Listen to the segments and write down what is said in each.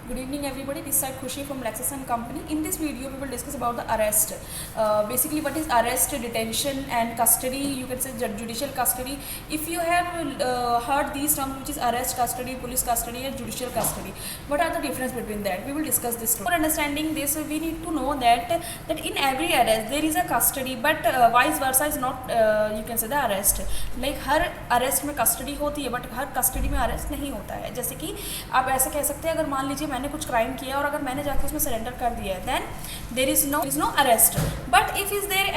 Good evening everybody, this side Khushi from Lexus & Company. In this video we will discuss about the arrest. Basically what is arrest, detention and custody, you can say judicial custody. If you have heard these terms, which is arrest, custody, police custody and judicial custody, what are the difference between that? We will discuss this too. For understanding this, we need to know that in every arrest there is a custody, but vice versa is not you can say the arrest. Like her arrest में custody होती है, but her custody में arrest नहीं होता है. जैसे कि आप ऐसे कह सकते हैं, अगर मान लीजिए मैंने कुछ क्राइम किया और अगर मैंने जाके उसमें सरेंडर कर दिया है, then there is no arrest. But if is there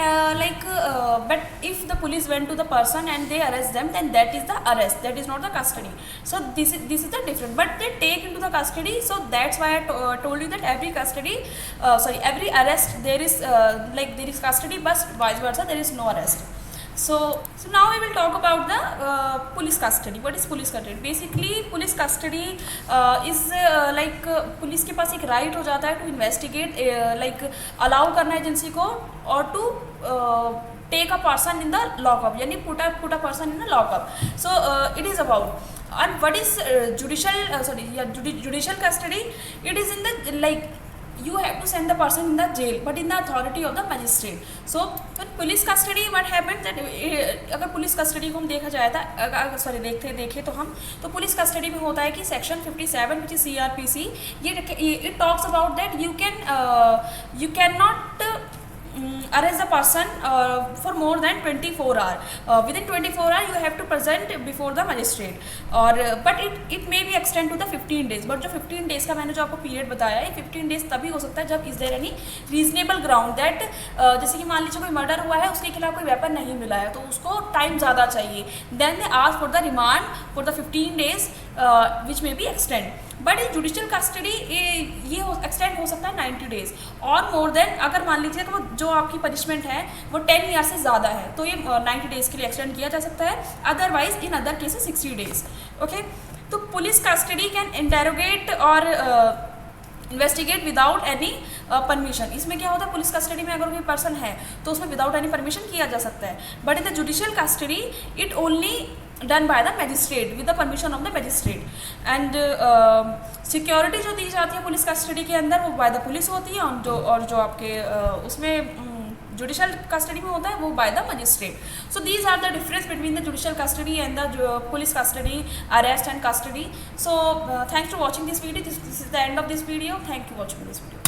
but if the police went to the person and they arrest them, then that is the arrest, that is not the custody. So this is the different, but they take in to the custody. So that's why I told you that every custody every arrest there is there is custody, but vice versa there is no arrest. So now we will talk about the police custody. What is police custody? Basically police custody is police के पास एक right हो जाता है to investigate, allow करना agency को और to take a person in the lockup, यानी put a person in the lockup. So it is about. And what is judicial custody? It is in the you have to send the person in the jail, but in the authority of the magistrate. So when police custody, what happens that अगर police custody को हम देखा जाए था देखें तो हम तो पुलिस कस्टडी में होता है कि सेक्शन 57 विच इज CRPC, ये it talks about that you cannot arrest the person for more than 24 hours. Within 24 hours you have to present before the magistrate. और but it may be extend to the 15 days. but जो 15 days का मैंने जो आपको period बताया है, 15 days तभी हो सकता है जब is there any reasonable ground that जैसे कि मान लीजिए कोई मर्डर हुआ है, उसके खिलाफ कोई वेपन नहीं मिला है, तो उसको टाइम ज़्यादा चाहिए. Then they ask for the remand for the 15 days which may be extend. But in judicial custody ये एक्सटेंड हो सकता है 90 days और मोर देन. अगर मान लीजिए तो जो आपकी पनिशमेंट है वो 10 years से ज़्यादा है, तो ये 90 days के लिए एक्सटेंड किया जा सकता है. Otherwise in other cases 60 days. Okay, तो पुलिस कस्टडी कैन इंटेरोगेट और इन्वेस्टिगेट विदाउट एनी परमिशन. इसमें क्या होता है, पुलिस कस्टडी में अगर कोई पर्सन है तो उसमें विदाउट एनी परमिशन किया जा सकता है. But in the judicial custody it only done by the magistrate with the permission of the magistrate. And security जो दी जाती है पुलिस कस्टडी के अंदर वो बाय द पुलिस होती है, और जो आपके उसमें जुडिशियल कस्टडी में होता है वो by the magistrate. So these are the difference between the judicial custody and the police custody, arrest and custody. So thanks for watching this video. This is the end of this video. Thank you watching this video.